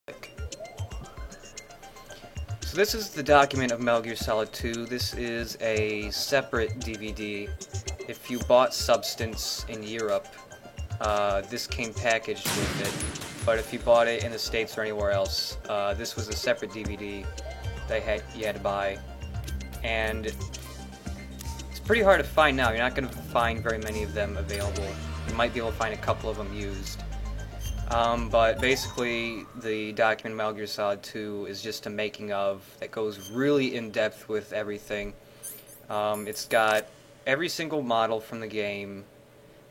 So this is the document of Metal Gear Solid 2. This is a separate DVD. If you bought Substance in Europe, this came packaged with it. But if you bought it in the States or anywhere else, this was a separate DVD that you had to buy. And it's pretty hard to find now. You're not going to find very many of them available. You might be able to find a couple of them used. But basically, the document Metal Gear Solid 2 is just a making of that goes really in depth with everything. It's got every single model from the game,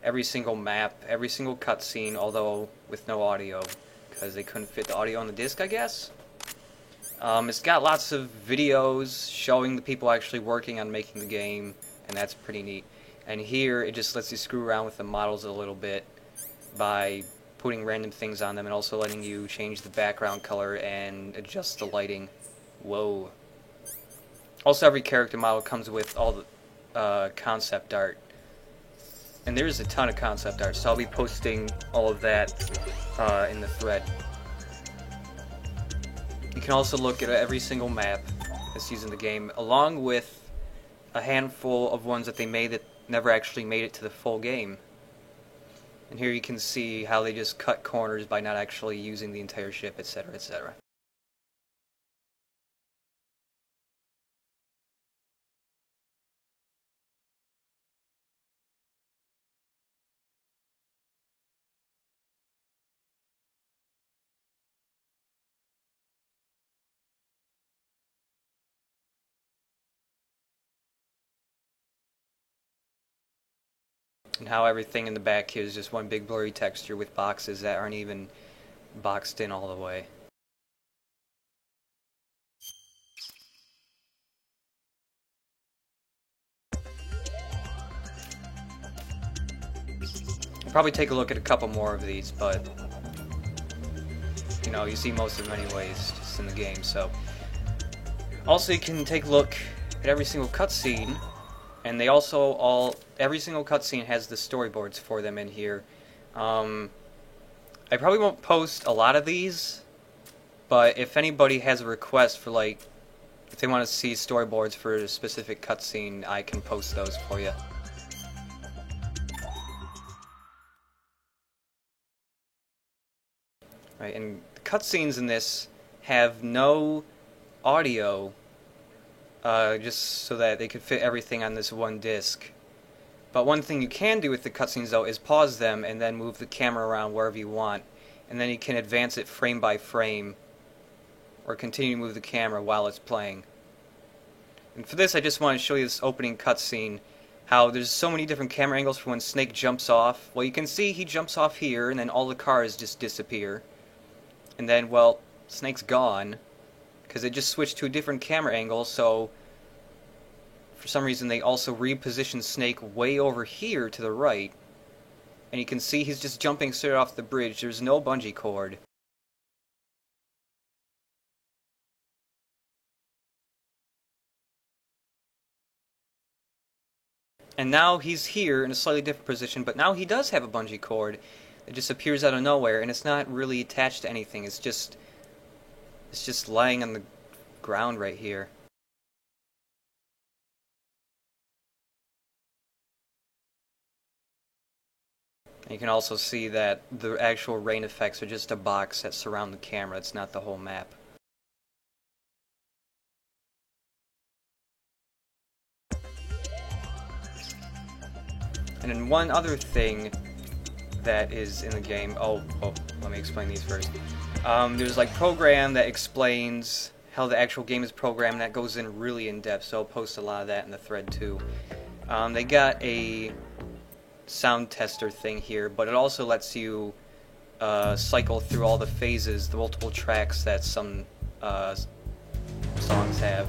every single map, every single cutscene, although with no audio, because they couldn't fit the audio on the disc, I guess. It's got lots of videos showing the people actually working on making the game, and that's pretty neat. And here, it just lets you screw around with the models a little bit by putting random things on them and also letting you change the background color and adjust the lighting. Whoa. Also, every character model comes with all the concept art. And there's a ton of concept art, so I'll be posting all of that in the thread. You can also look at every single map that's used in the game, along with a handful of ones that they made that never actually made it to the full game. And here you can see how they just cut corners by not actually using the entire ship, etc., etc. And how everything in the back here is just one big blurry texture with boxes that aren't even boxed in all the way. I'll probably take a look at a couple more of these, but you know, you see most of them anyways, just in the game, so. Also, you can take a look at every single cutscene, and they also every single cutscene has the storyboards for them in here. I probably won't post a lot of these, but if anybody has a request for, like, if they want to see storyboards for a specific cutscene, I can post those for you. Right, and the cutscenes in this have no audio, just so that they could fit everything on this one disc. But one thing you can do with the cutscenes, though, is pause them and then move the camera around wherever you want, and then you can advance it frame by frame, or continue to move the camera while it's playing. And for this, I just want to show you this opening cutscene, how there's so many different camera angles for when Snake jumps off. Well, you can see he jumps off here, and then all the cars just disappear. And then, well, Snake's gone, because it just switched to a different camera angle, so for some reason they also repositioned Snake way over here to the right, and you can see he's just jumping straight off the bridge. There's no bungee cord. And now he's here in a slightly different position, but now he does have a bungee cord. It just appears out of nowhere, and it's not really attached to anything. It's just lying on the ground right here. And you can also see that the actual rain effects are just a box that surround the camera. It's not the whole map. And then one other thing that is in the game, let me explain these first. There's like program that explains how the actual game is programmed, that goes in really in depth, so I'll post a lot of that in the thread too. They got a sound tester thing here, but it also lets you cycle through all the phases, the multiple tracks that some songs have.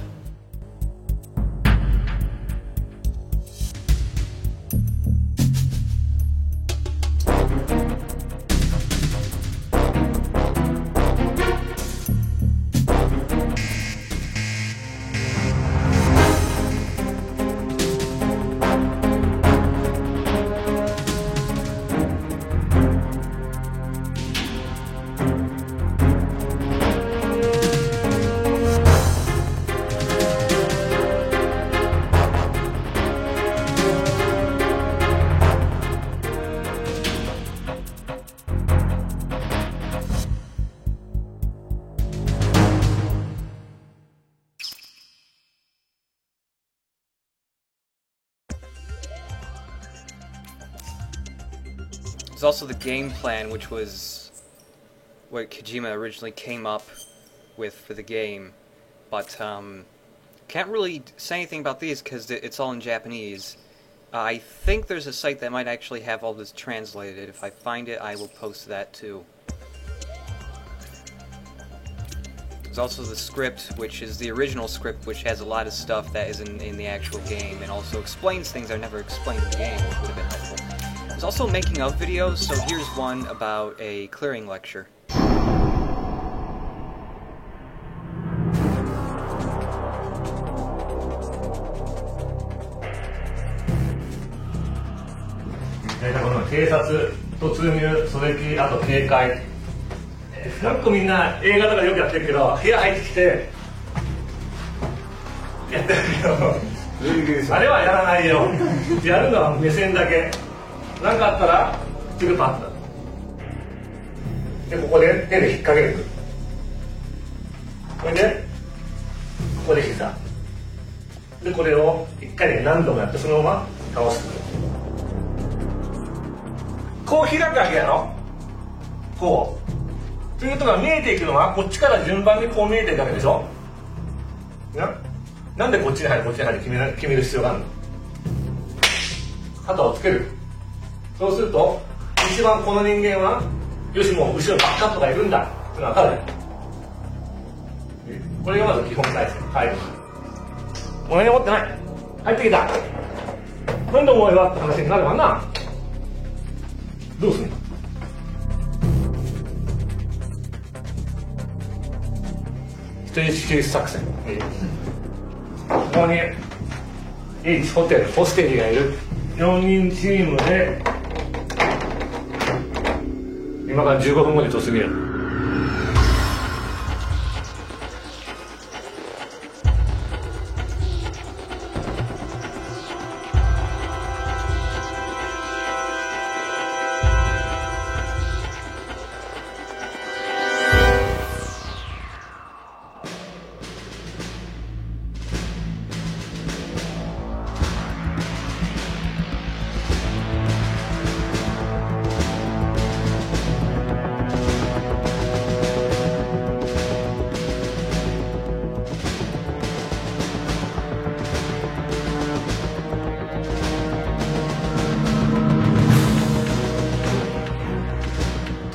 There's also the game plan, which was what Kojima originally came up with for the game, but can't really say anything about these because it's all in Japanese. I think there's a site that might actually have all this translated. If I find it, I will post that too. There's also the script, which is the original script, which has a lot of stuff that is in the actual game, and also explains things I never explained in the game, which would have been helpful. There's also making of videos, so here's one about a clearing lecture. 警察、突入、狙撃、あと警戒。なんかみんな映画とかでよくやってるけど、部屋入ってきてやってるけど、あれはやらないよ。やるのは目線だけ。なんかあったらすぐパッと。でここで手で引っ掛ける。これでここで膝。でこれを一回で何度もやってそのまま倒す。こう開くわけやろ。こう。ということが見えていくのはこっちから順番にこう見えていくわけでしょ。なんでこっちに入るこっちに入る決める必要があるの。肩をつける。そうすると一番この人間はよしもう後ろバックアップがいるんだってのが分かる。これがまず基本体制。はい。お前に持ってない。入ってきた。なんでお前はって話になるわな。どうすんの。人質救出作戦。ここに H ホテルホステリーがいる。4人チームで今から15分後に突入。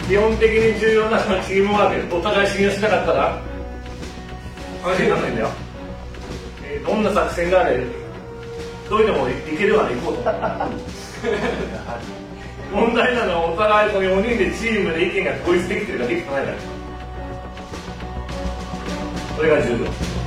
基本的に重要なのはチームワーク。お互い信用しなかったら話にならないんだよ。どんな作戦があれどういうのもいけるまでいこうと問題なのはお互いこの4人でチームで意見が統一できてるかできてないか。それが重要。